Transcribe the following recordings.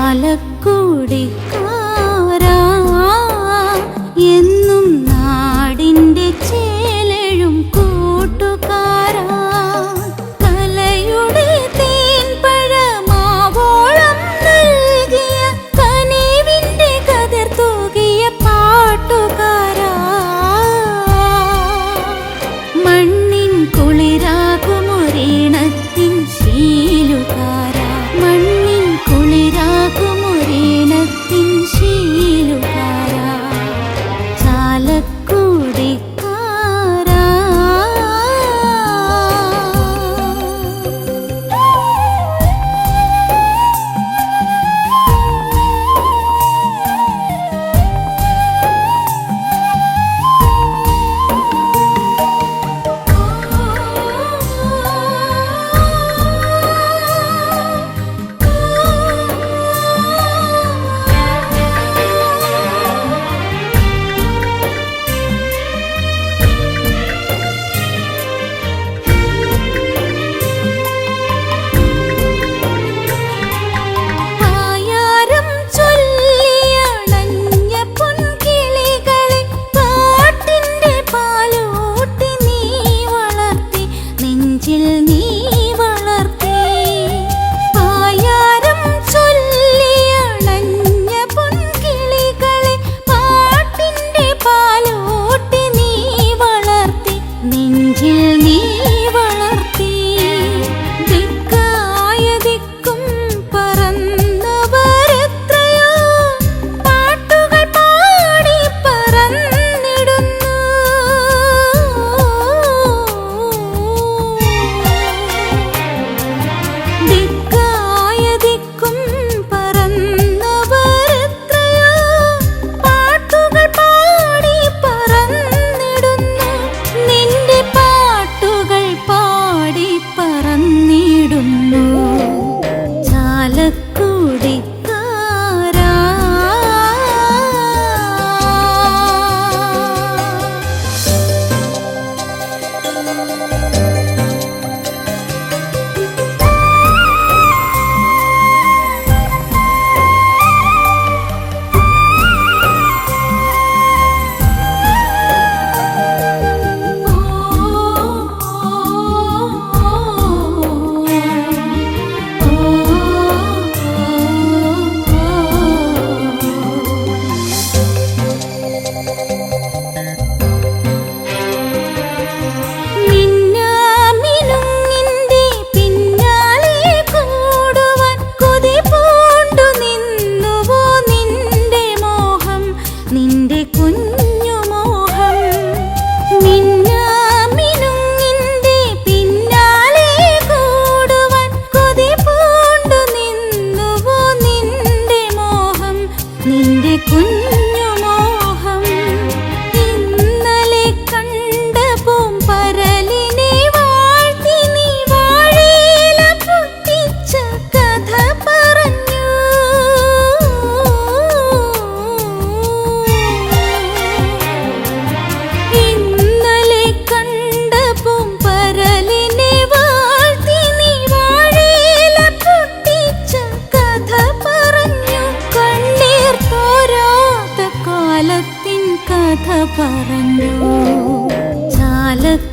ചാലക്കുടിക്കാരാ എന്നും നാടിൻ്റെ ചേലഴും കൂട്ടുകാരാ കലയുടെ തേൻപഴമാവോളം നൽകിയ കനിവിൻ്റെ കതിർ തൂകിയ പാട്ടുകാരാ മണ്ണിൻ കുളിരാകുമൊരീണത്തിൻ ശീലുകാരാ മണ്ണിൻ കുളിരാകുമൊരീണത്തിൻ ശീലുകാരാ ചാലക്കുടിക്കാരാ കഥ പറഞ്ഞു ചാലക്കുടിക്കാരാ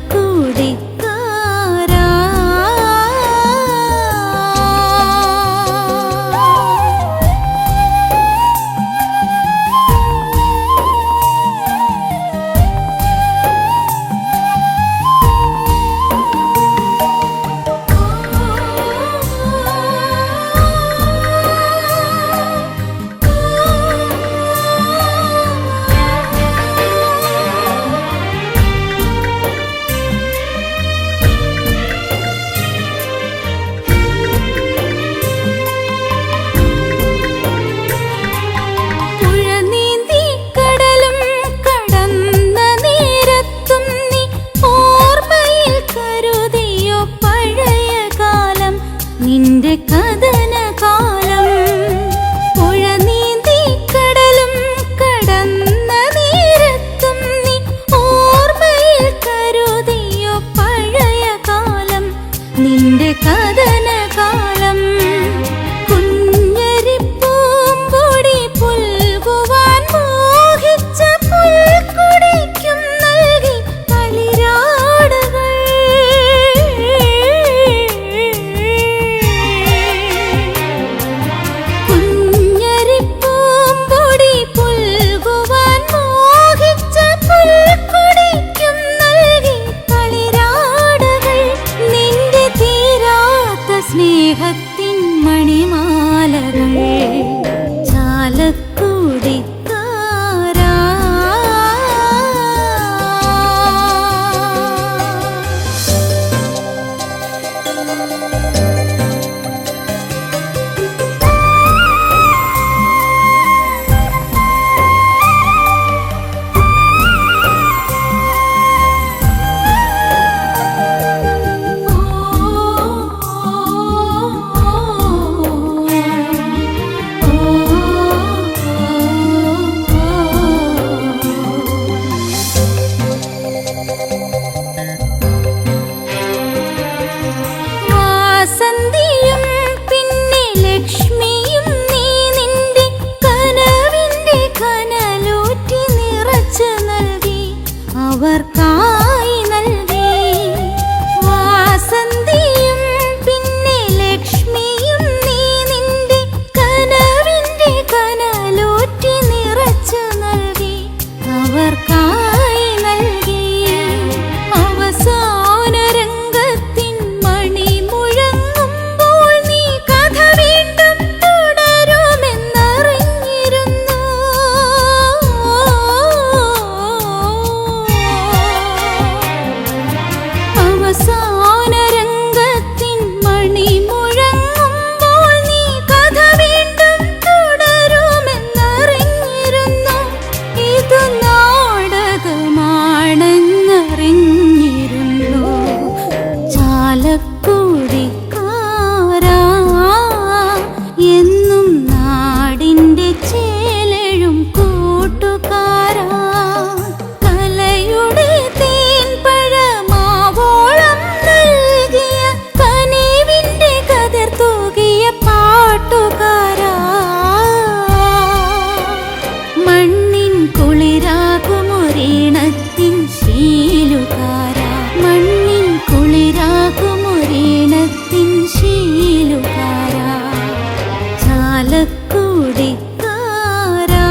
പാലക്കുടിക്കാരാ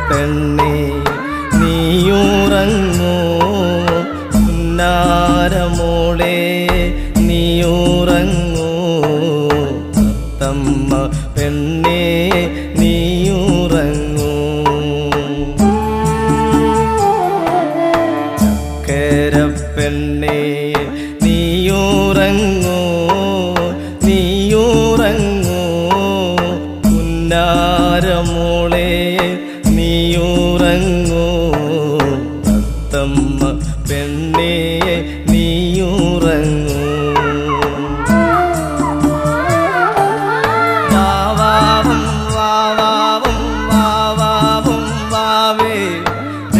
പെണ്ണേ നീയുറങ്ങൂ പുന്നാരമോളെ നീയുറങ്ങൂ തത്തമ്മ പെണ്ണേ നീയുറങ്ങൂ ചക്കര പെണ്ണേ നീയുറങ്ങൂ നീയുറങ്ങൂ പുന്നാരമോളെ നീയുറങ്ങൂ തത്തമ്മ പെണ്ണേ നീയുറങ്ങൂ വാവാവും വാവാവും വാവാവും വാവേ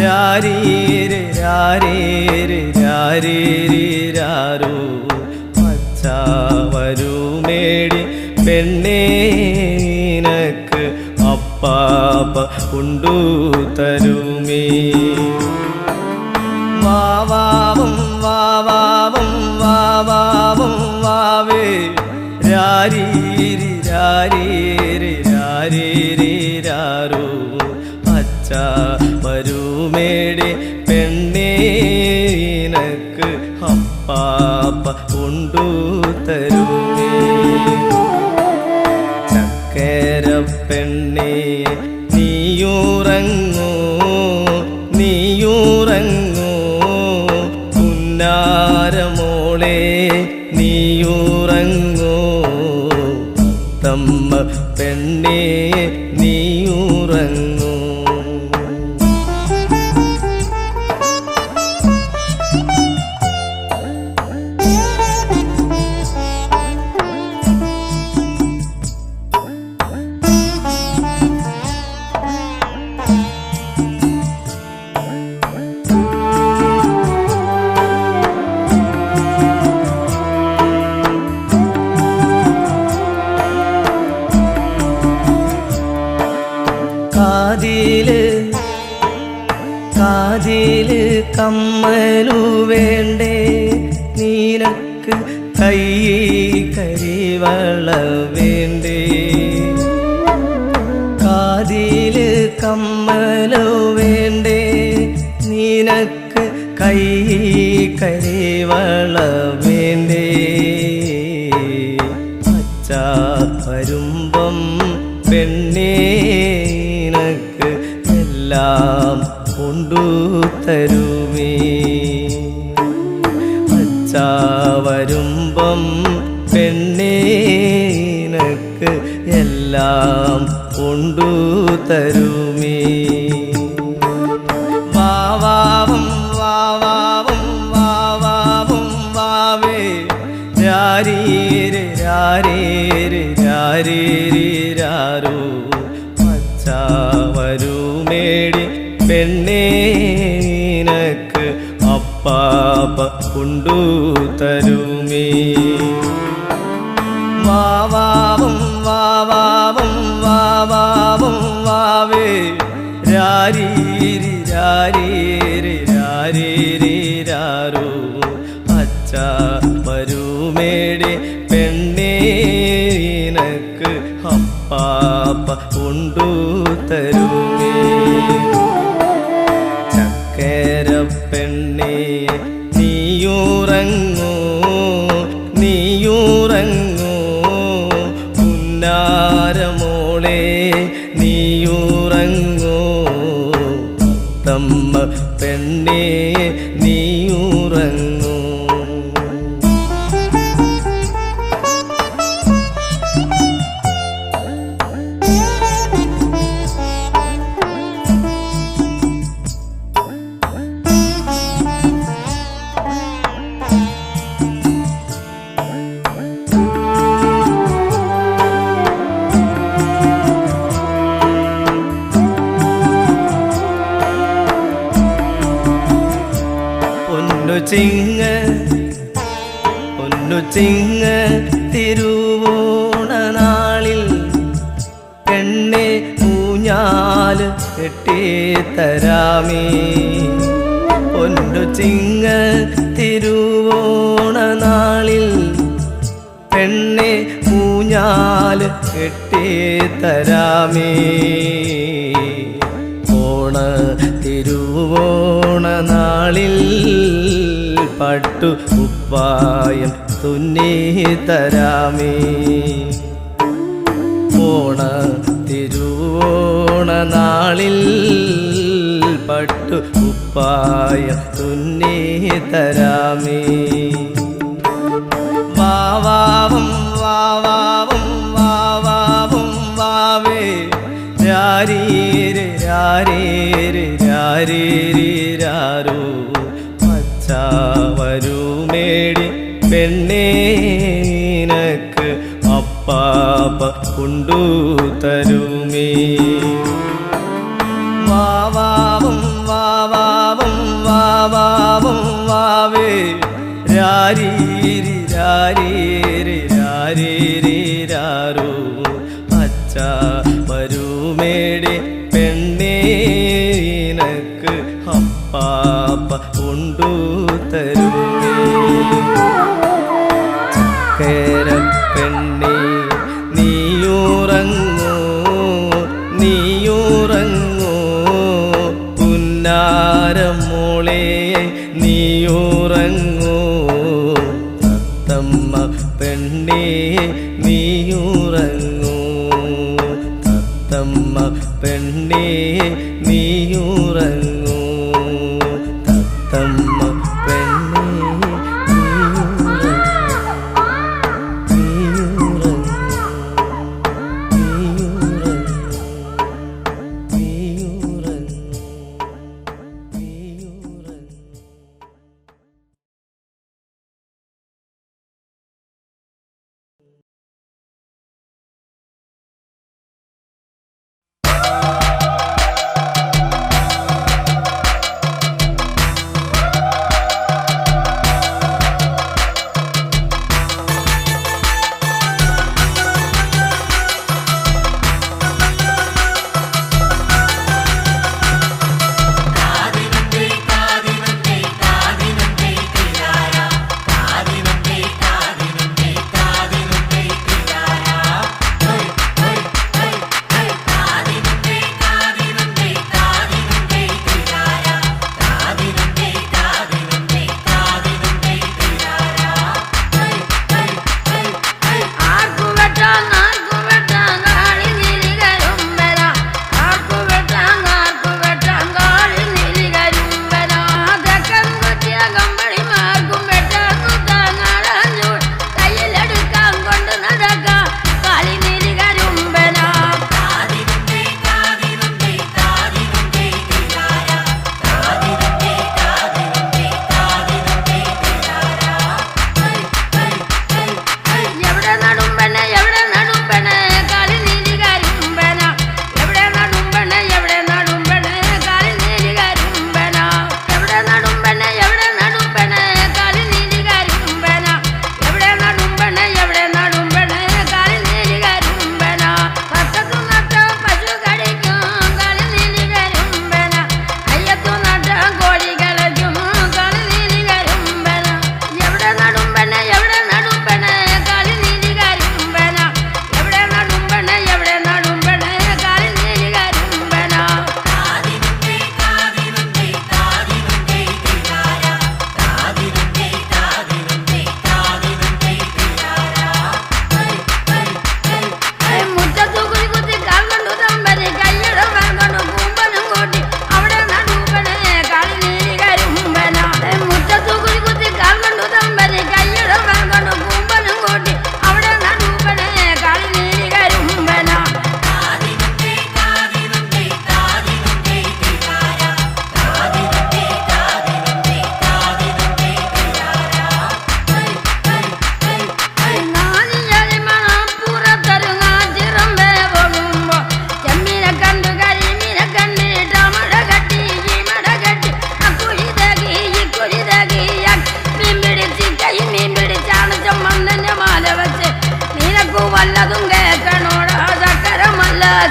രാരീരെ രാരീരെ രാരീരി രാരോ പച്ച വരുമേടി പെണ്ണേ നിനക്ക് അപ്പാപ്പ കൊണ്ടു തരുമേ വാവാവും വാവാവും വാവാവും വാവേ രാരീരി രാരീരി രാരീരി രാരോ പച്ച വരുമേടി പെണ്ണേ നിനക്ക് അപ്പാപ്പ കൊണ്ടു തരുമേ ചക്കര പെണ്ണേ നീയുറങ്ങൂ നീയുറങ്ങൂ പുന്നാരമോളെ നീയുറങ്ങൂ തത്തമ്മ പെണ്ണേ നീയുറങ്ങൂ കാതില് കമ്മലു വേണ്ടേ നിനക്ക് കൈ കരിവള വേണ്ടേ കാതില് കമ്മലു വേണ്ടേ നിനക്ക് കൈ കരിവള വേണ്ടേ പച്ച വരുമ്പം പെണ്ണേ നിനക്ക് എല്ലാം കൊണ്ടു തരുമേ പച്ച വരുമ്പം പെണ്ണേ നിനക്ക് എല്ലാം കൊണ്ടു തരുമേ വാവാവും വാവാവും വാവാവും വാവേ രാരീരെ രാരീരെ രാരീരി രാരോ പച്ച വരുമേടി പെണ്ണേ നിനക്ക് അപ്പാപ്പ കൊണ്ടു തരുമേ വാവാവും വാവാവും വാവാവും വാവേ രാരീരി രാരീരി രാരീരി രാരോ പച്ച വരുമേടി പെണ്ണേ നിനക്ക് അപ്പാപ്പ കൊണ്ടു തരുമേ ചക്കര പെണ്ണേ നീയുറങ്ങൂ നീയുറങ്ങൂ പുന്നാരമോളെ നീയുറങ്ങൂ തത്തമ്മ പെണ്ണേ നീയുറങ്ങൂ ചിങ്ങ തിരുവോണനാളിൽ പെണ്ണെ ഊഞ്ഞാല് കെട്ടിത്തരാമേ. ചിങ്ങ തിരുവോണനാളിൽ പെണ്ണെ ഊഞ്ഞാല് കെട്ടിത്തരാമേ. തിരുവോണനാളിൽ പട്ടു കുപ്പായം തുന്നിത്തരാമേ. തിരുവോണനാളിൽ പട്ടു കുപ്പായം തുന്നിത്തരാമേ. വാവാവും വാവാവും വാവാവും വാവേ രാരീരെ രാരീരെ രാരീരാരോ മച്ചാവരുമേടി പെണ്ണേനക്ക് അപ്പാപ്പ കൊണ്ടു തരുമേ. വാവാവും വാവാവും വാവാവും വാവേ രാരീരി രാരീരി രാരീരാരോ അച്ഛാ വരുമേടി പെണ്ണേനക്ക് അപ്പാപ്പ കൊണ്ടു തരുമേ. ചക്കര പെണ്ണേ നീയുറങ്ങൂ നീയുറങ്ങൂ പുന്നാരമോളെ നീയുറങ്ങൂ. തത്തമ്മ പെണ്ണേ നീയുറങ്ങൂ തത്തമ്മ പെണ്ണേ നീയുറങ്ങൂ തത്തമ്മ പെണ്ണേ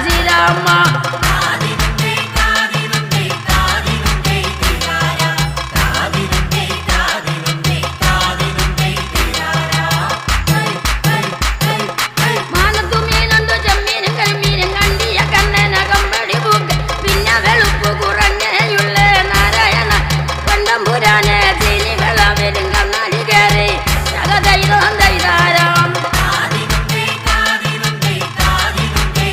ശ്രീരാമ മാനത്തുമീനുണ്ട് ചെമ്മീനും കരിമീനും കണ്ടിയ കണ്ണന കമ്പടി പൂക്ക് പിന്നെ വെളുപ്പ് കുറഞ്ഞയുള്ള നാരായണ കണ്ടംപുരാനെ തീനി വെള്ളവരും കണ്ണാടി കയറി ജഗതൈതം ദൈതാരാം കാതിരുന്നേ കാതിരുന്നേ കാതിരുന്നേ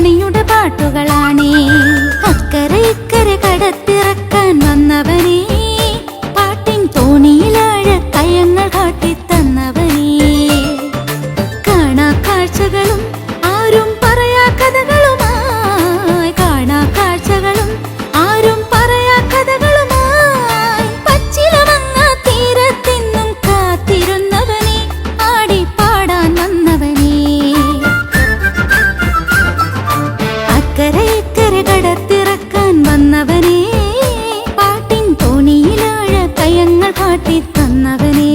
മണിയുടെ പാട്ടുകളാണേ. അക്കരെ ഇക്കരെ കടത്തിറക്കാൻ വന്നവനേ, പാട്ടിൻ തോണിയിലാഴ കയങ്ങൾ കാട്ടിത്തന്നവനേ. കാണാ കാഴ്ചകളും ആരും പറയാ കഥകളുമായി, കാണാ കാഴ്ചകളും ആരും പറയാ കഥകളുമായി, പച്ചിലമങ്ങ തീരത്തെന്നും കാത്തിരുന്നവനെ, ആടി പാടാൻ വന്നവനെ. അക്കരെ ഇക്കരെ കടത്തിറക്കാൻ വന്നവനെ, പാട്ടിൻ തോണിയിലാഴ കയങ്ങൾ കാട്ടിത്തന്നവനെ.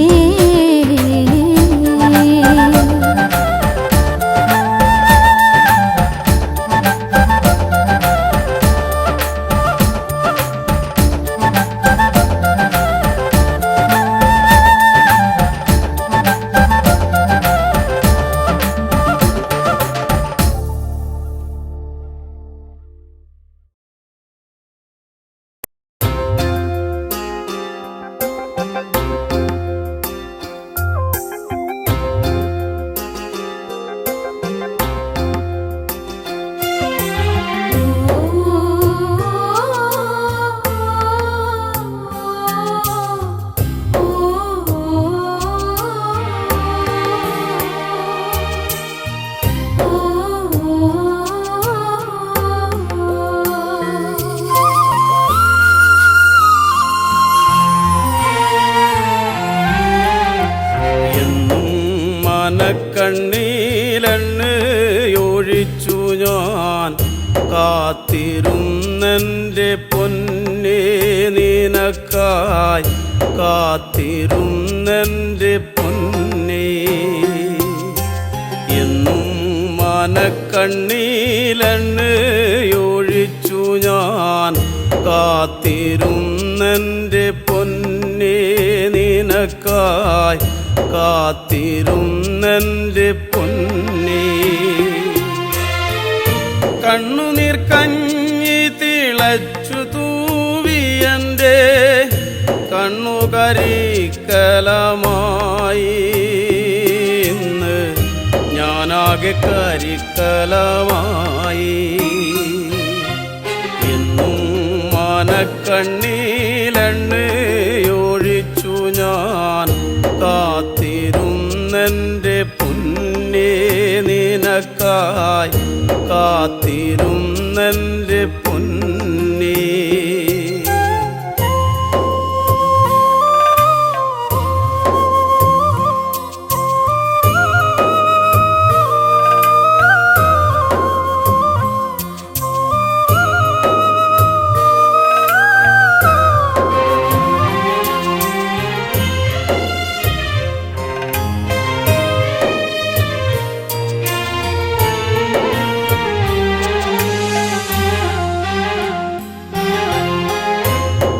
കണ്ണീലെണ്ണയൊഴിച്ചു ഞാൻ കാത്തിരുന്നെൻ്റെ പൊന്നേ നിനക്കായി, കാത്തിരുന്നെൻ്റെ പൊന്നേ. എന്നും മനക്കണ്ണീലെണ്ണയൊഴിച്ചു ഞാൻ കാത്തിരുന്നെൻ്റെ പൊന്നേ നിനക്കായി, കാത്തിരുന്നെൻ്റെ പൊന്നേ. കണ്ണുനീർ കഞ്ഞി തിളച്ചു തൂവിയെൻ്റെ കണ്ണുകരിക്കലമായി, ഇന്ന് ഞാനാകെ കരിക്കലമായി. എന്നും മനക്കണ്ണീലെണ്ണയൊഴിച്ചു ഞാൻ കാത്തിരുന്നെൻ്റെ പൊന്നേ നിനക്കായി, കാത്തിരുന്നെൻ്റെ പൊന്നേ.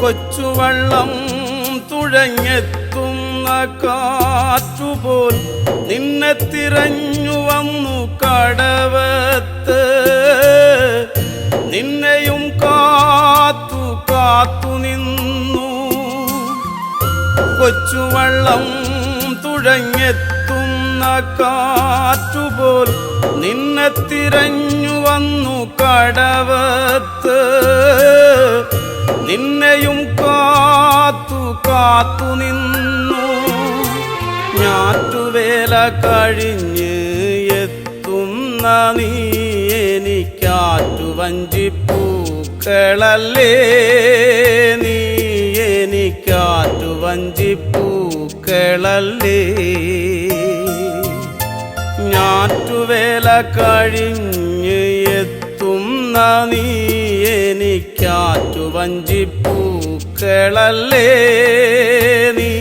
കൊച്ചുവള്ളം തുഴഞ്ഞെത്തുന്ന കാറ്റുപോൽ നിന്നെ തിരഞ്ഞു വന്നു കടവത്ത്, നിന്നെയും കാത്തു കാത്തു നിന്നു. കൊച്ചുവള്ളം തുഴഞ്ഞെത്തുന്ന കാറ്റുപോൽ നിന്നെ തിരഞ്ഞു വന്നു കടവത്ത്, നിന്നെയും കാത്തു കാത്തു നിന്നു. ഞാറ്റുവേല കഴിഞ്ഞ് എത്തുന്ന നീ എനിക്കാറ്റുവഞ്ചിപ്പൂക്കളല്ലേ, നീ എനിക്കാറ്റുവഞ്ചിപ്പൂക്കളല്ലേ. ഞാറ്റുവേല കഴിഞ്ഞ് എത്തുന്ന നീ എനിക്കാറ്റുവഞ്ചിപ്പൂക്കളല്ലേ, നീ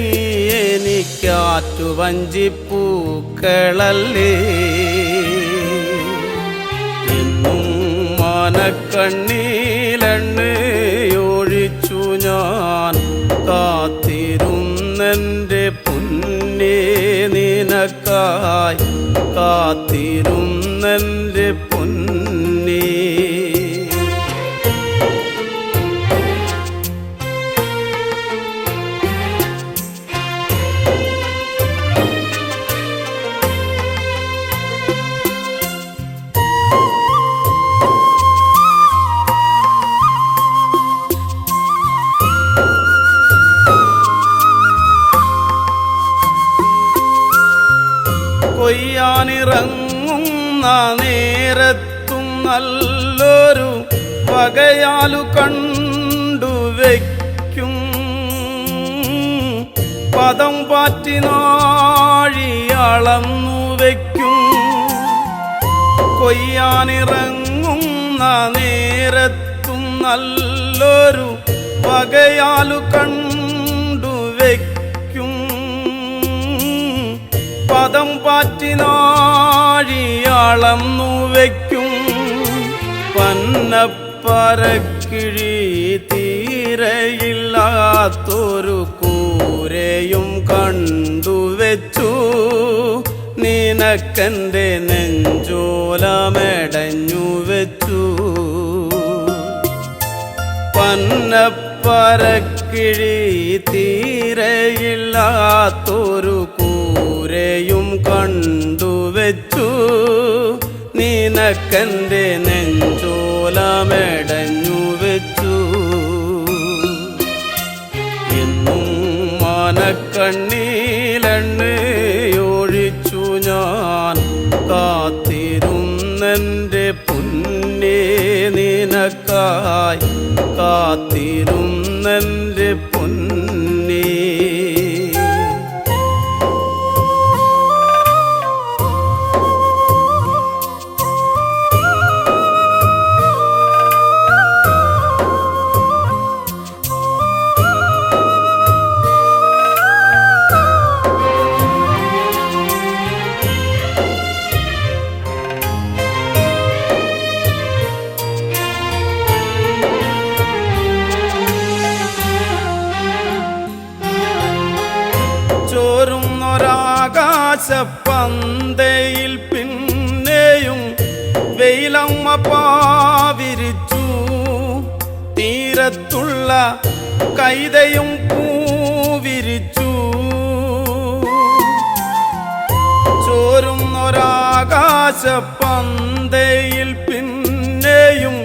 എനിക്കാറ്റുവഞ്ചിപ്പൂക്കളല്ലേ. എന്നും മനക്കണ്ണീലെണ്ണയൊഴിച്ചു ഞാൻ കാത്തിരുന്നെൻ്റെ പൊന്നേ നിനക്കായി, കാത്തിരുന്നെൻ്റെ പൊന്നേ. കൊയ്യാനിറങ്ങുന്ന നേരത്തും നല്ലൊരു വകയാലു കണ്ടുവയ്ക്കും പദം പാറ്റി നാഴി അളന്നു വയ്ക്കും കൊയ്യാനിറങ്ങുന്ന നേരത്തും നല്ലൊരു വകയാലു കണ്ടുവയ്ക്കും പദം പാറ്റി നാഴി അളന്നു വയ്ക്കും പന്നപ്പരക്കിഴി തീരയില്ലാത്തൊരു കൂരയും കണ്ടുവെച്ചു നിനക്കെൻ്റെ നെഞ്ചോലമെടഞ്ഞു വെച്ചു പന്നപ്പരക്കിഴി തീരയില്ലാത്തൊരു കൂരയും കണ്ടുവെച്ചു നിനക്കെൻ്റെ നെഞ്ചോലമെടഞ്ഞു വെച്ചു എന്നും മനക്കണ്ണീലെണ്ണയൊഴിച്ചു ഞാൻ കാത്തിരുന്നെൻ്റെ പൊന്നേ നിനക്കായി കാത്തിരുന്നെൻ്റെ പൊന്നേ ചോരുന്നൊരാകാശപ്പന്തയിൽ പിന്നെയും വെയിലമ്മ പാവിരിച്ചു തീരത്തുള്ള കൈതയും പൂവിരിച്ചു ചോരുന്നൊരാകാശപ്പന്തയിൽ പിന്നെയും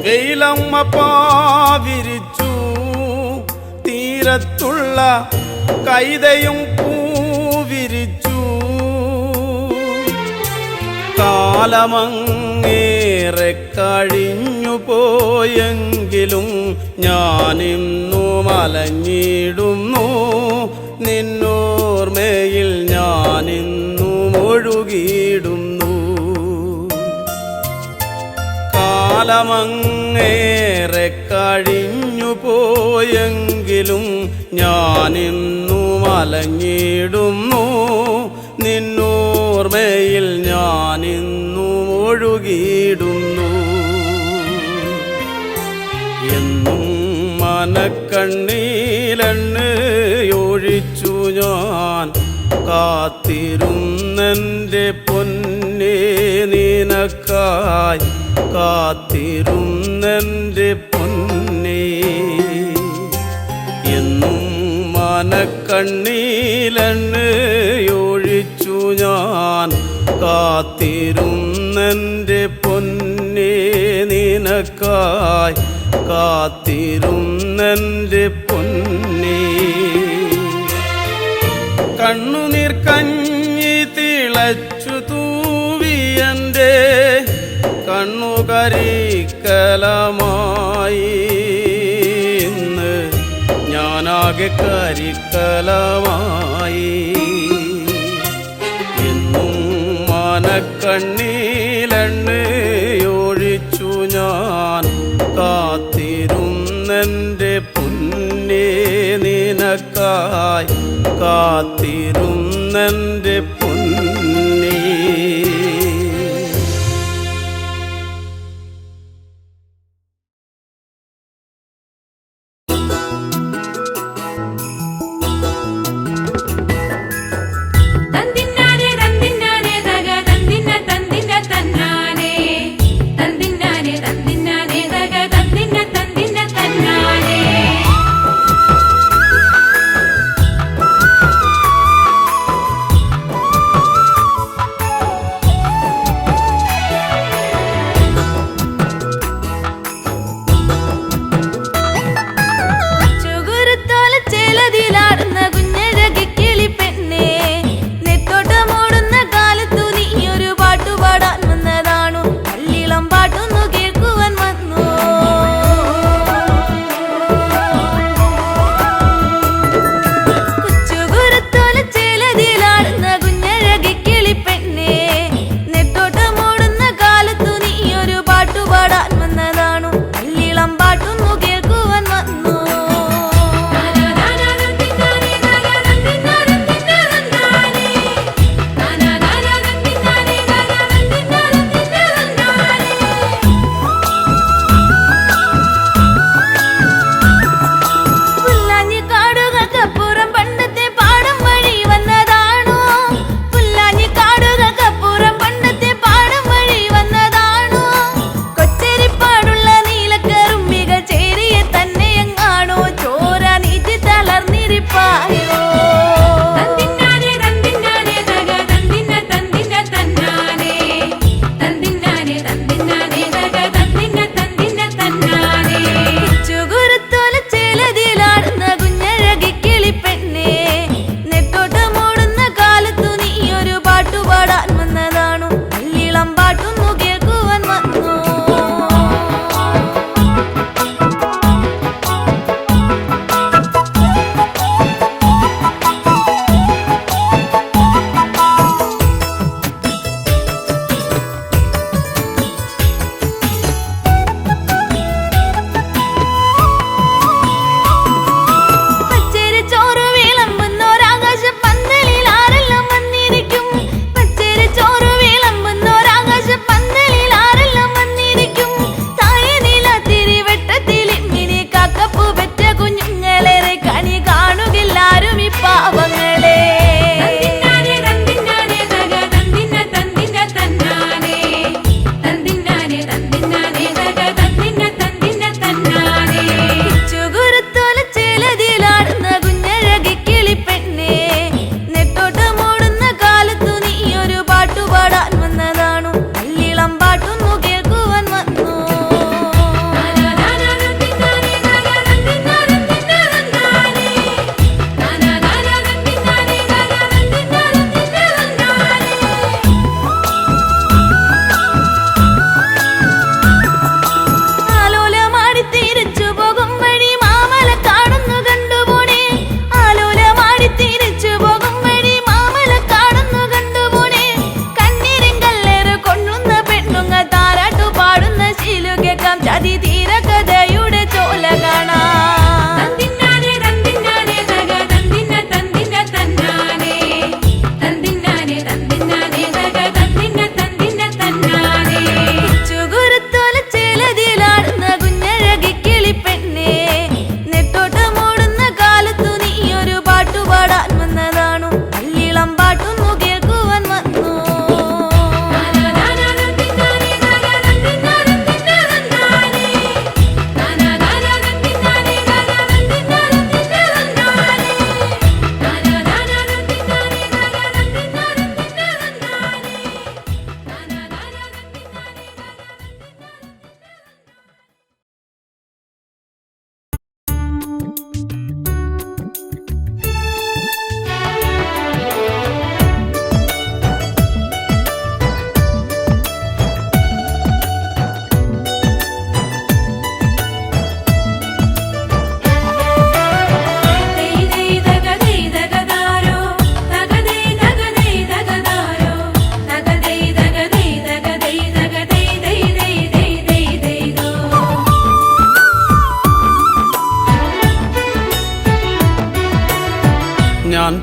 വെയിലമ്മ പാവിരിച്ചു തീരത്തുള്ള കൈതയും പൂവിരിച്ചു കാലമങ്ങേറെ കഴിഞ്ഞു പോയെങ്കിലും ഞാനിന്നു മലഞ്ഞിടുന്നു നിന്നോർമ്മയിൽ ഞാനിന്നു ഒഴുകിയിടുന്നു കാലമങ്ങേറെ കഴിഞ്ഞു പോയെങ്കിലും ഞാനിന്നു മലഞ്ഞിടുന്നു നിന്നോർമ്മയിൽ ഞാനിന്നു ഒഴുകിയിടുന്നു എന്നും മനക്കണ്ണീലെണ്ണയൊഴിച്ചു ഞാൻ കാത്തിരുന്നെൻ്റെ പൊന്നേ നിനക്കായി കാത്തിരുന്നെൻ്റെ പൊന്നേ എന്നും മനക്കണ്ണീലെണ്ണയൊഴിച്ചു ഞാൻ കാത്തിരുന്നെൻ്റെ പൊന്നേ നിനക്കായി കാത്തിരുന്നെൻ്റെ പൊന്നേ കണ്ണുനീർ കഞ്ഞി തിളച്ചു തൂവിയൻ്റെ കണ്ണുകരിക്കലമായി ഇന്ന് ഞാനാകെ കരിക്കലമായി എന്നും മനക്കണ്ണീലെണ്ണയൊഴിച്ചു ഞാൻ കാത്തിരുന്നെൻ്റെ പൊന്നേ നിനക്കായി കാത്തിരുന്നെൻ്റെ പൊന്നേ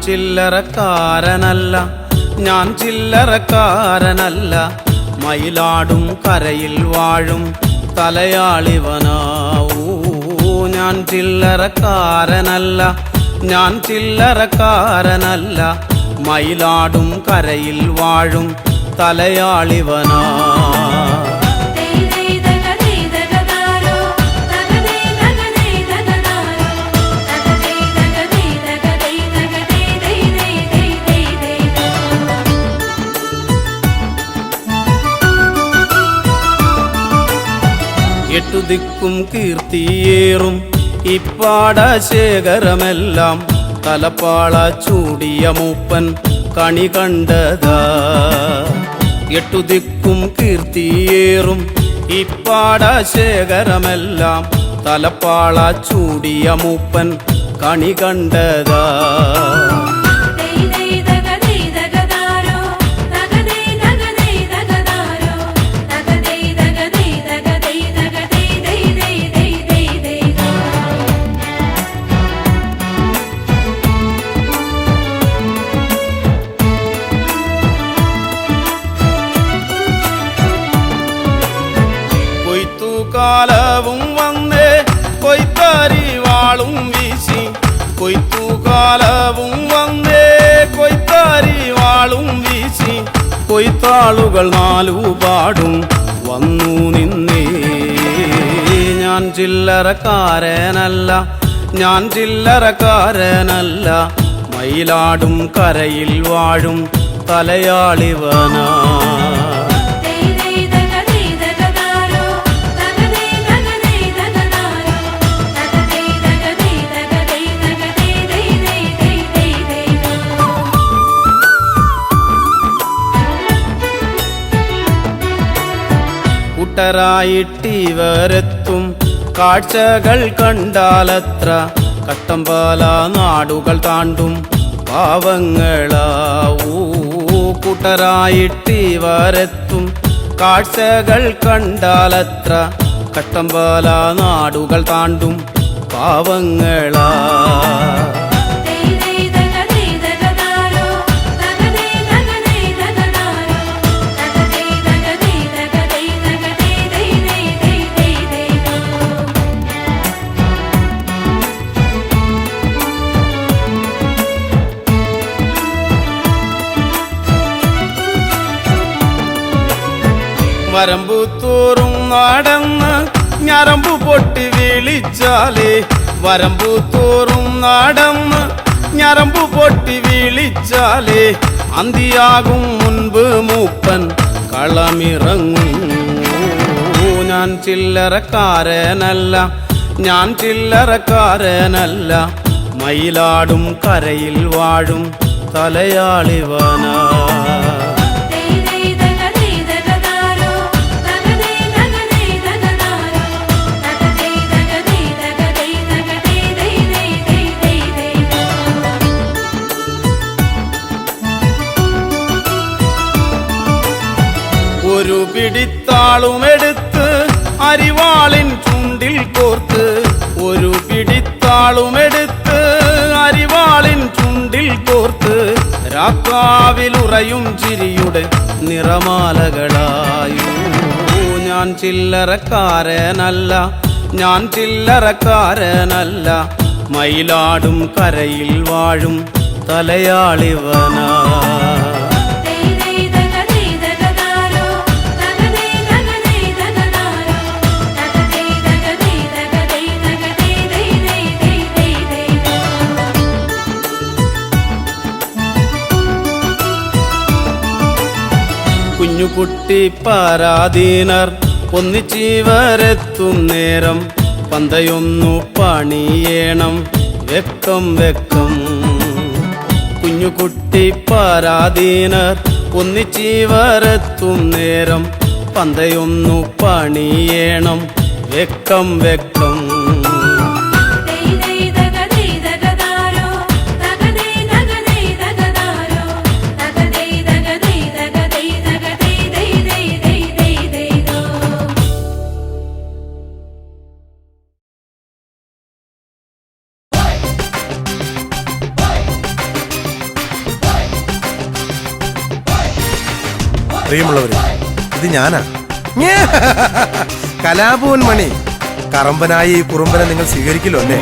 ചില്ലറക്കാരനല്ല, ഞാൻ ചില്ലറക്കാരനല്ല, മയിലാടും കരയിൽ വാഴും തലയാളിവനാവൂ. ഞാൻ ചില്ലറക്കാരനല്ല, ഞാൻ ചില്ലറക്കാരനല്ല, മയിലാടും കരയിൽ വാഴും തലയാളിവനാ. എട്ടുദിക്കും കീർത്തിയേറും ഇപ്പാടശേഖരമെല്ലാം തലപ്പാള ചൂടിയ മൂപ്പൻ കണി കണ്ടതാ. എട്ടുദിക്കും കീർത്തിയേറും ഇപ്പാടശേഖരമെല്ലാം തലപ്പാള ചൂടിയ മൂപ്പൻ കണി കണ്ടതാ. കൊയ്ത്തുകാലവും വന്നേ കൊയ്ത്താരി വാളും വീശി, കൊയ്ത്തുകാലവും വന്നേ കൊയ്ത്താരി വാളും വീശി, കൊയ്ത്താളുകൾ നാലുപാടും വന്നു നിന്നേ. ഞാൻ ചില്ലറക്കാരനല്ല, ഞാൻ ചില്ലറക്കാരനല്ല, മയിലാടും കരയിൽ വാഴും തലയാളിവനാ. കൂട്ടരായിട്ടിവരെത്തും കാഴ്ചകൾ കണ്ടാലത്ര, കട്ടമ്പാല നാടുകൾ താണ്ടും പാവങ്ങളാവൂ. കൂട്ടരായിട്ടിവരെത്തും കാഴ്ചകൾ കണ്ടാലത്ര, കട്ടമ്പാല നാടുകൾ താണ്ടും പാവങ്ങളാ. വരമ്പുത്തോറും നടന്ന് ഞരമ്പു പൊട്ടി വിളിച്ചാലേ, വരമ്പുത്തോറും നടന്ന് ഞരമ്പു പൊട്ടി വിളിച്ചാലേ, അന്തിയാകും മുൻപ് മൂപ്പൻ കളമിറങ്ങും. ഞാൻ ചില്ലറക്കാരനല്ല, ഞാൻ ചില്ലറക്കാരനല്ല, മയിലാടും കരയിൽ വാഴും തലയാളിവനാ. ഒരു പിടിത്താളുമെടുത്ത് അരിവാളിൻ ചുണ്ടിൽ കോർത്ത്, ഒരു പിടിത്താളുമെടുത്ത് അരിവാളിൻ ചുണ്ടിൽ കോർത്ത്, രാക്കാവിലുറയും ചിരിയുടെ നിറമാലകളായൂ. ഞാൻ ചില്ലറക്കാരനല്ല, ഞാൻ ചില്ലറക്കാരനല്ല, മയിലാടും കരയിൽ വാഴും തലയാളിവനാ. കുഞ്ഞുകുട്ടി പരാധീനർ ഒന്നിച്ചിവരെത്തും നേരം, പന്തയൊന്നു പണിയേണം വെക്കം വെക്കം. കുഞ്ഞുകുട്ടി പരാധീനർ ഒന്നിച്ചിവരെത്തും നേരം, പന്തയൊന്നു പണിയേണം വെക്കം വെക്കം. പ്രിയമുള്ളവരെ, ഇത് ഞാനാ കലാഭവൻ മണി. കറമ്പനായി ഈ കുറുമ്പനെ നിങ്ങൾ സ്വീകരിക്കില്ലോ അല്ലേ?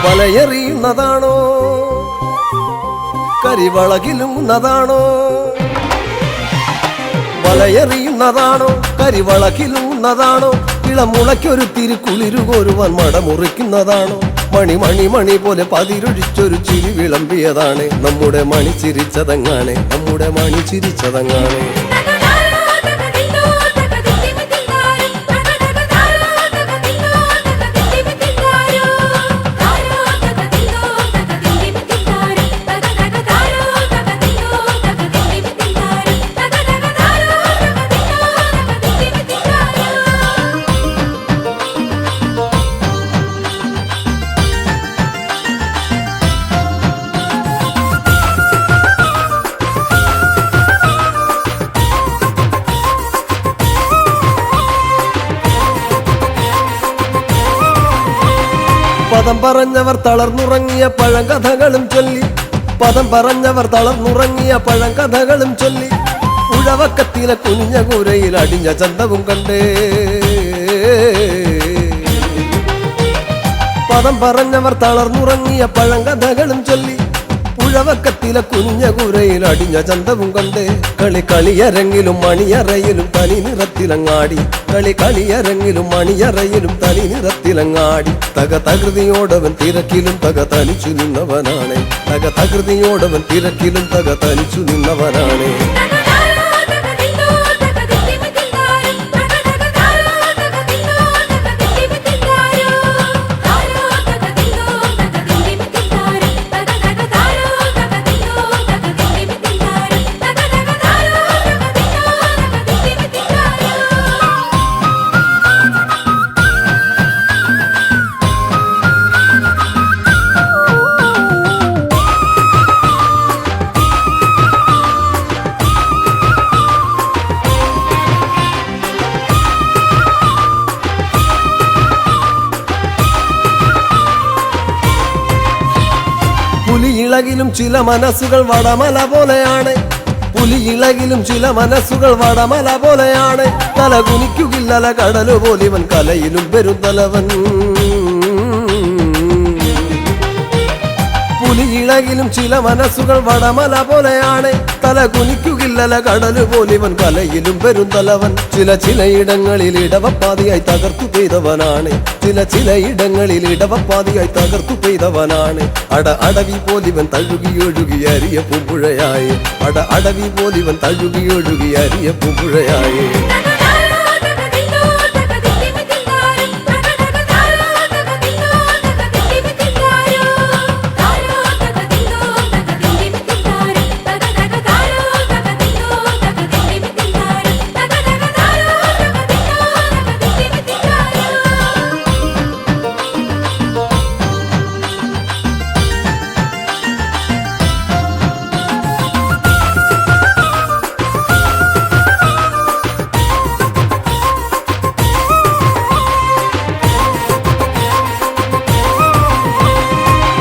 വലയെറിയുന്നതാണോ കരിവളകിലുന്നതാണോ? വലയെറിയുന്നതാണോ കരിവളകിലുന്നതാണോ? ഇളമുളയ്ക്കൊരു തിരുക്കുളിരുകോരുവാൻ മടമുറിക്കുന്നതാണോ? മണി മണി മണി പോലെ പതിരൊഴിച്ചൊരു ചിരി വിളമ്പിയതാണ്. നമ്മുടെ മണി ചിരിച്ചതങ്ങാണ്, നമ്മുടെ മണി ചിരിച്ചതങ്ങാണ്. പദം പറഞ്ഞവർ തളർന്നുറങ്ങിയ പഴങ്കഥകളും ചൊല്ലി, പദം പറഞ്ഞവർ തളർന്നുറങ്ങിയ പഴങ്കഥകളും ചൊല്ലി, ഉഴവക്കത്തിലെ കുനിഞ്ഞ കൂരയിൽ അടിഞ്ഞ ചന്തവും കണ്ടേ. പദം പറഞ്ഞവർ തളർന്നുറങ്ങിയ പഴങ്കഥകളും ചൊല്ലി, ഉഴവക്കത്തിലെ കുനിഞ്ഞ കൂരയിൽ അടിഞ്ഞ ചന്തവും കണ്ടേ. കളിയരങ്ങിലും മണിയറയിലും തനി നിറത്തിലങ്ങാടി, കളിയരങ്ങിലും മണിയറയിലും തനി നിറത്തിലങ്ങാടി. തകൃതിയോടവൻ തിരക്കിലും തനിച്ചു നിന്നവനാണ്, തകൃതിയോടവൻ തിരക്കിലും തനിച്ചു നിന്നവനാണ്. പുലിയിളകിലും ചില മനസ്സുകൾ വടമല പോലെയാണ്, പുലിയിളകിലും ചില മനസ്സുകൾ വടമല പോലെയാണ്. തല കുനിക്കുകില്ലല കടലു പോലിവൻ കലയിലും പെരുന്തലവൻ. പുലിയിളകിലും ചില മനസ്സുകൾ വടമല പോലെയാണ്, തല കുനിക്കുകില്ലല കടലു പോലിവൻ കലയിലും പെരുന്തലവൻ. ചിലയിടങ്ങളിൽ ഇടവപ്പാതിയായി തകർത്തു പെയ്തവനാണ്, ചിലയിടങ്ങളിൽ ഇടവപ്പാതിയായി തകർത്തു പെയ്തവനാണ്. അടവി പോലിവൻ തഴുകിയൊഴുകി അരിയ പൂമ്പുഴയായി, അടവി പോലിവൻ തഴുകിയൊഴുകി അരിയ പൂമ്പുഴയായി.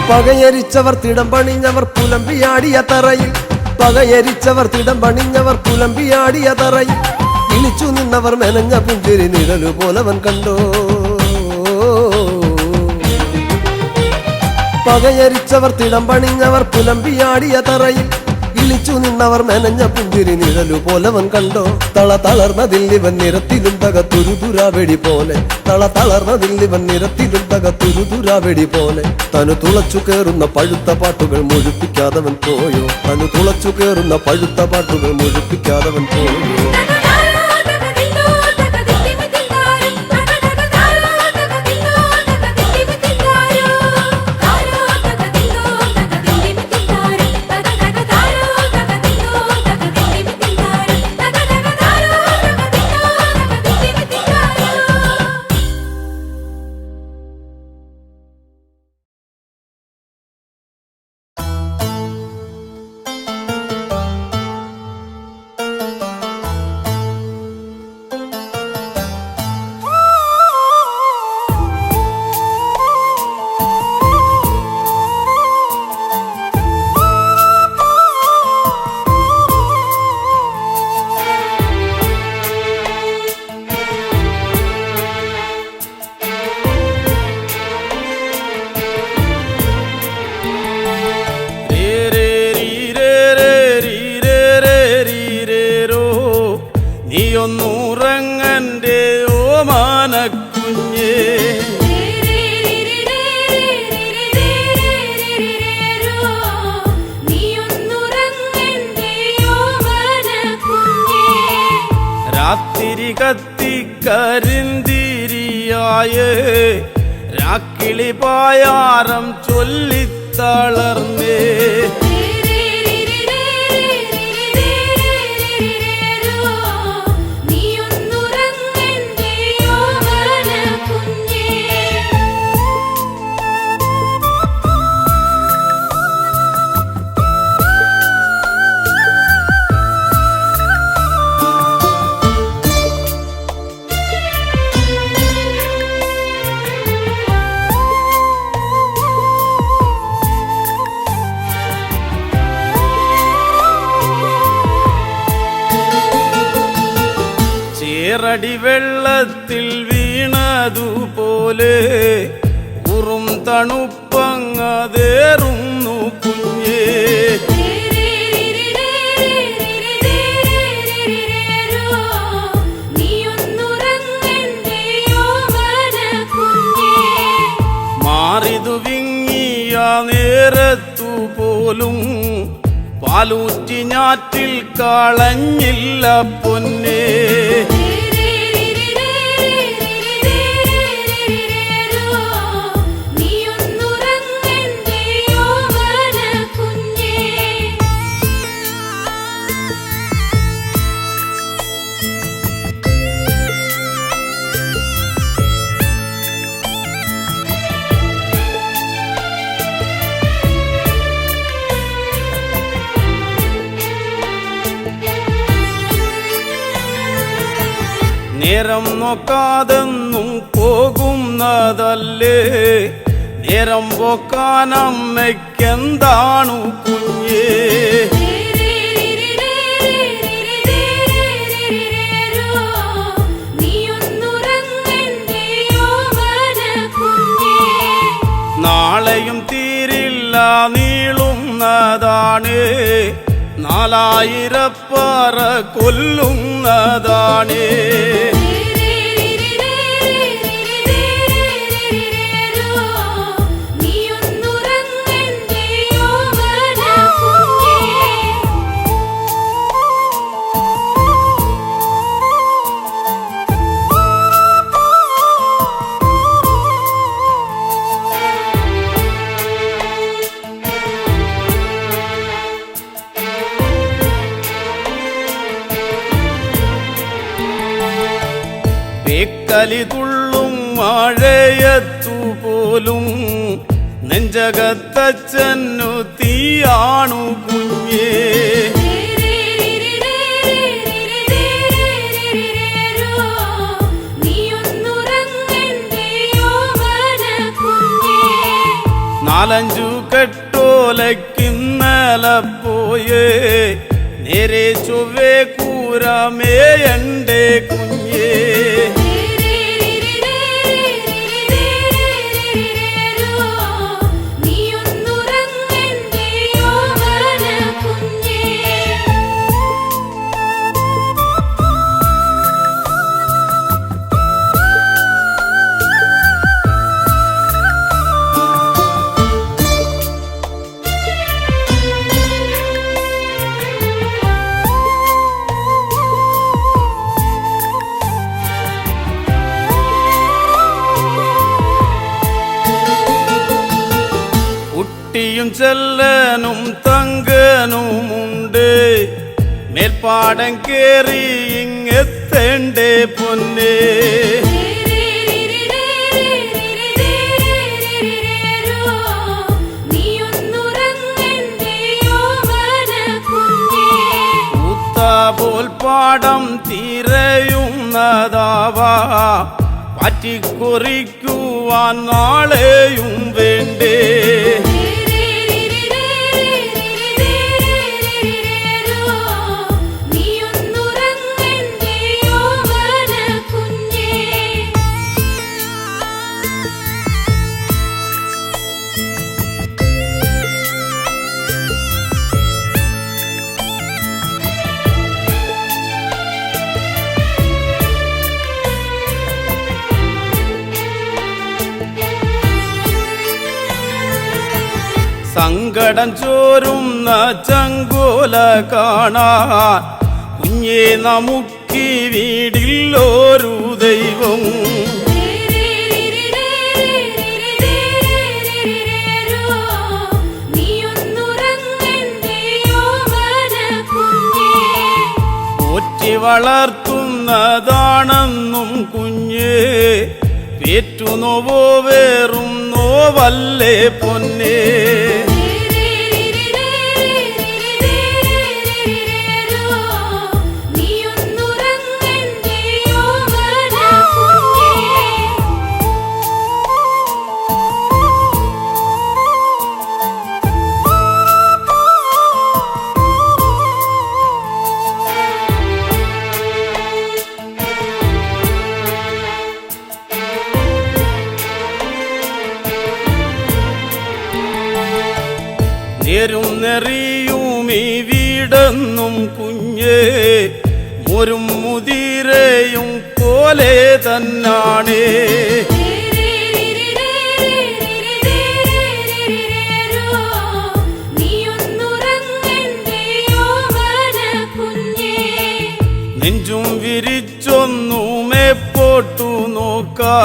പകയരിച്ചവർ തിടം പണിഞ്ഞവർ പുലമ്പിയാടിയ തറയിൽ, പകയരിച്ചവർ തിടം പണിഞ്ഞവർ പുലമ്പിയാടിയ തറയിൽ, ഇളിച്ചു നിന്നവർ മെനഞ്ഞ പുഞ്ചിരി നിഴലു പോലവൻ കണ്ടോ. പകയരിച്ചവർ തിടം പണിഞ്ഞവർ പുലമ്പിയാടിയ തറയിൽ, ഇളിച്ചു നിന്നവർ മെനഞ്ഞ പുഞ്ചിരി നിഴലു പോലവൻ കണ്ടോ. തളർന്നതില്ലിവൻ നിരത്തിലും തകത്തുരുതുരാവെടി പോലെ, തളർന്നതില്ലിവൻ നിരത്തിലും തകത്തുരുതുരാവെടി പോലെ. തനു തുളച്ചു കേറുന്ന പഴുത്ത പാട്ടുകൾ മുഴുപ്പിക്കാതവൻ പോയോ, തനു തുളച്ചു കേറുന്ന പഴുത്ത പാട്ടുകൾ മുഴുപ്പിക്കാതവൻ പോയോ. നീയൊന്നുറങ്ങന്റെ ഓമാനക്കുഞ്ഞേ രാത്തിരി കത്തിക്കരിന്തിരിയായേ രാക്കിളി പായാരം ചൊല്ലിത്തളർന്നേ ചേറടി വെള്ളത്തിൽ വീണതുപോലെ ഉറും തണുപ്പങ്ങതേറുന്നു കുഞ്ഞേ മാറിതു വിങ്ങിയ നേരത്തു പോലും പാലൂറ്റി ഞാറ്റിൽ കളഞ്ഞില്ല പൊന്നേ നേരം നോക്കാതെന്നും പോകുന്നതല്ലേ നേരം പോക്കാനമ്മയ്ക്കെന്താണു കുഞ്ഞേ നാളെയും തീരില്ല നീളുന്നതാണ് 4000 പറ കൊല്ലുന്നതാണ് പേക്കലി തുള്ളും മഴയത്തു പോലും നെഞ്ചകത്തച്ഛനു തീയാണു കുഞ്ഞേ നാലഞ്ചു കെട്ടോലക്കിന്നല പോയേ നേരെ ചൊവ്വേ കൂരമേയണ്ടേ കുഞ്ഞേ കുട്ടിയും ചെല്ലനും തങ്കനുമുണ്ട് മേൽപ്പാടം കേറി ഇങ്ങെത്തേണ്ടേ പൊന്നേ പോൽ പാടം തിരയുന്നതാവാ പാറ്റിക്കുറിക്കുവാൻ നാളെയും വേണ്ടേ സങ്കടം ചോരുന്ന ചങ്കോല കാണാൻ കുഞ്ഞേ നമുക്കീ വീടില്ലൊരു ദൈവം. പോറ്റി വളർത്തുന്നതാണെന്നും കുഞ്ഞേ പേറ്റുനോവോ വേറും നോവല്ലേ പൊന്നേ. നേരും നെറിയുമീ വീടെന്നും കുഞ്ഞേ മോരും മുതിരയും പോലെ തന്നാണേ. നെഞ്ചും വിരിച്ചൊന്നുമേ പോട്ടു നോക്കാ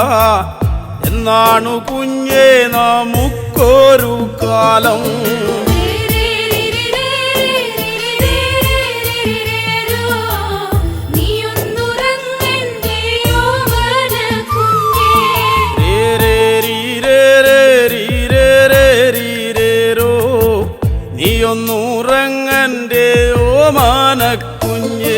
എന്നാണു കുഞ്ഞേ നമുക്കൊരു കാലം. നീയൊന്നുറങ്ങന്റെ ഓമാനക്കുഞ്ഞേ.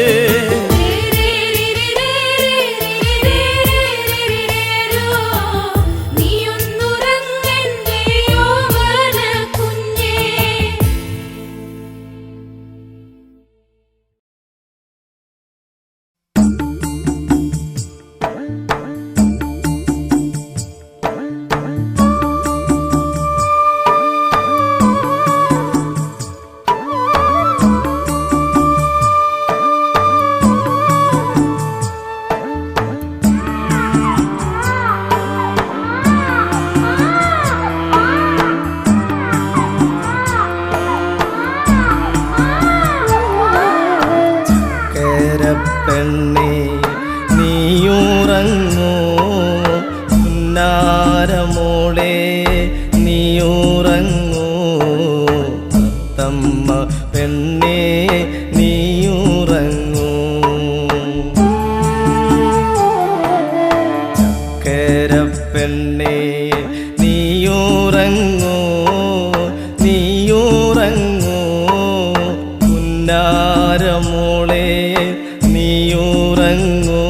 പെണ്ണേ നീയുറങ്ങൂ പുന്നാരമോളെ നീയുറങ്ങൂ തത്തമ്മ പെണ്ണേ നീയുറങ്ങൂ. ചക്കര പെണ്ണേ നീയുറങ്ങൂ നീയുറങ്ങൂ പുന്നാരമോളെ നീയുറങ്ങൂ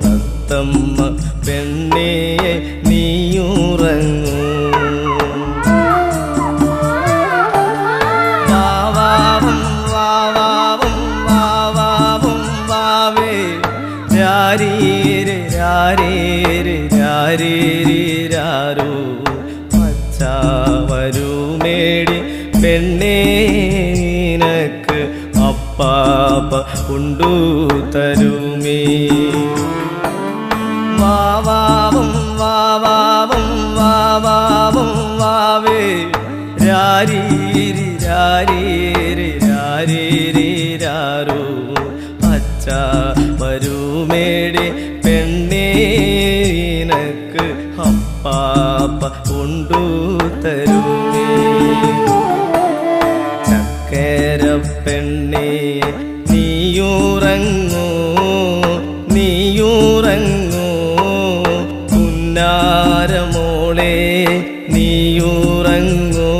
തത്തമ്മ പെണ്ണേ നീയുറങ്ങൂ. വാവാവും വാവാവും വാവാവും വാവേ രാരീരെ രാരീരെ രാരീരാരോ പച്ചാവരുമേടി പെണ്ണേ നിനക്ക് അപ്പാപ്പ കൊണ്ടു തരുമേ. വാവാവും വാവാവും വാവാവും വാവേ രാരീരി രാരീരി രാരീരാരോ അച്ഛ വരുമേടി പെണ്ണേ നിനക്ക് അപ്പാപ്പ കൊണ്ടു തരുമേ. ചക്കര പെണ്ണേ നീയുറങ്ങൂ നീയുറങ്ങൂ പുന്നാരമോളെ നീയുറങ്ങൂ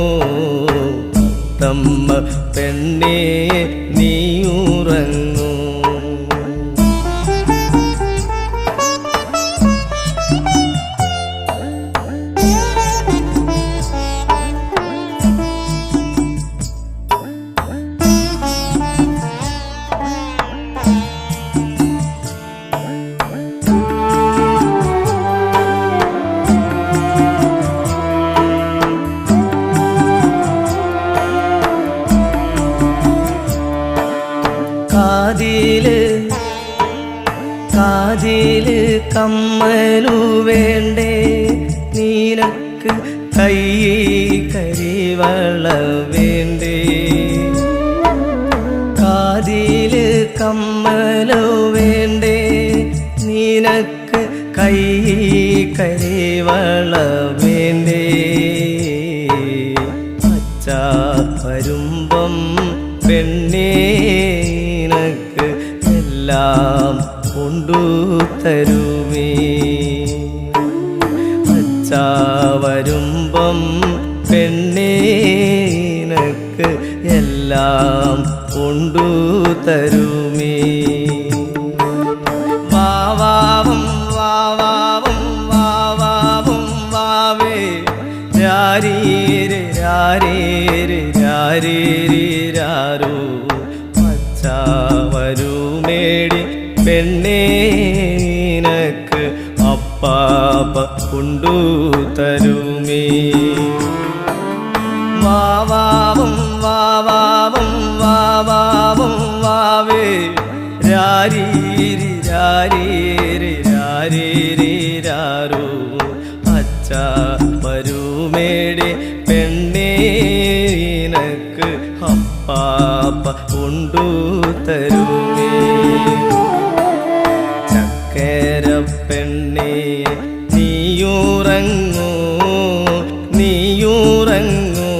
തത്തമ്മ പെണ്ണേ നീയുറങ്ങൂ. കാതില് കമ്മലു വേണ്ടേ നിനക്ക് കൈ കരി കരിവള വേണ്ടേ കാതില് കമ്മലോ വേണ്ടേ നിനക്ക് കൈ കരിവള വേണ്ടേ അച്ഛാ വരുമ്പം പെണ്ണേ നിനക്ക് എല്ലാം കൊണ്ടു തരുമേ അച്ഛാ വരുമ്പം പെണ്ണേ നിനക്ക് എല്ലാം കൊണ്ടു തരുമേ വാവാവും വാവാവും വാവാവും വാവേ രാരീരെ രാരീരെ രാരീരെ രാരോ അച്ഛാ വരുമേടി പെണ്ണേ നിനക്ക് അപ്പാപ്പ കൊണ്ടു തരുമേ വാവാവും വാവാവും വാവാവും വാവേ രാരീരി രാരീരി രാരീരി രാരോ അച്ഛാ വരുമേടി പെണ്ണേ നിനക്ക് അപ്പാപ്പ കൊണ്ടു തരുമേ ചക്കര പെണ്ണേ നീയുറങ്ങൂ നീയുറങ്ങൂ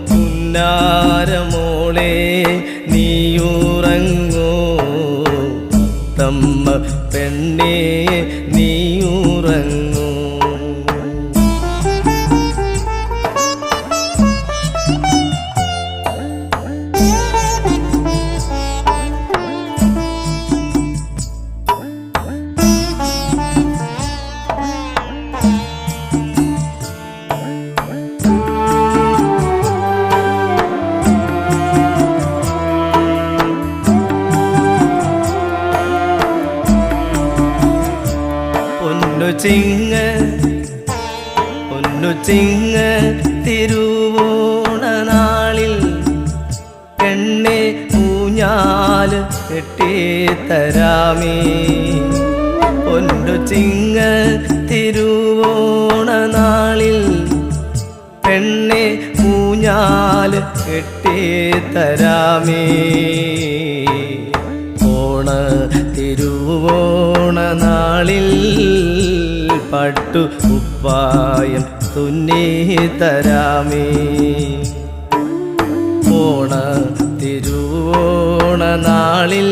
പുന്നാരമോളെ നീയുറങ്ങൂ തമ്മ പെണ്ണേ നീയുറങ്ങൂ പൊന്നു ചിങ്ങ തിരുവോണ നാളിൽ പെണ്ണെ ഊഞ്ഞാല് കെട്ടിത്തരാമേ പൊന്നു ചിങ്ങ തിരുവോണ നാളിൽ പെണ്ണെ ഊഞ്ഞാല് കെട്ടിത്തരാമേ ഓണ തിരുവോണ നാളിൽ പട്ടു കുപ്പായം തുന്നി തരാമേ ഓണ തിരുവോണ നാളിൽ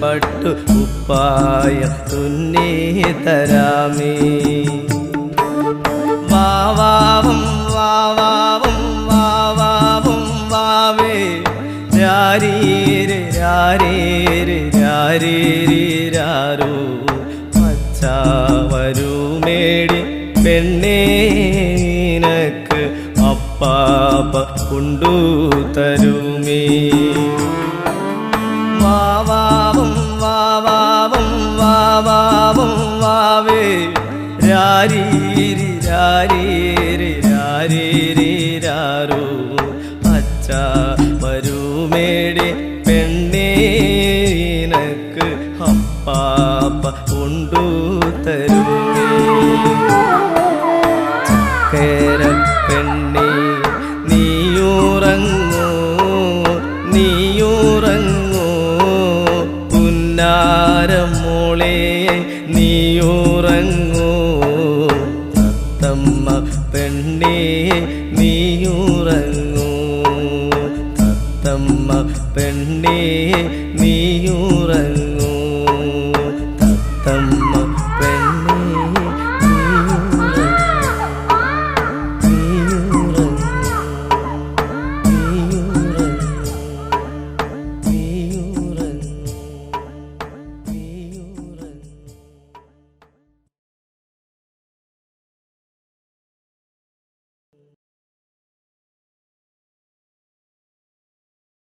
പട്ടു കുപ്പായം തുന്നി തരാമേ വാവാവും വാവാവും വാവാവും വാവേ രാരീരെ രാരീരെ രാരീരെ രാരോ അച്ഛാ വരുമേടി പെണ്ണേ നിനക്ക് അപ്പാപ്പ കൊണ്ടു തരുമേ വാവാവും വാവാവും വാവാവും വാവേ രാരീരി രാരീരി രാരീരി രാരോ അച്ഛാ വരുമേടി പെണ്ണേ നിനക്ക് അപ്പാപ്പ കൊണ്ടു തരുമേ ചക്കര പെണ്ണേ നീയുറങ്ങൂ നീയുറങ്ങൂ പുന്നാരമോളെ നീയുറങ്ങൂ തത്തമ്മ പെണ്ണേ നീയുറങ്ങൂ തത്തമ്മ പെണ്ണേ നീയുറങ്ങൂ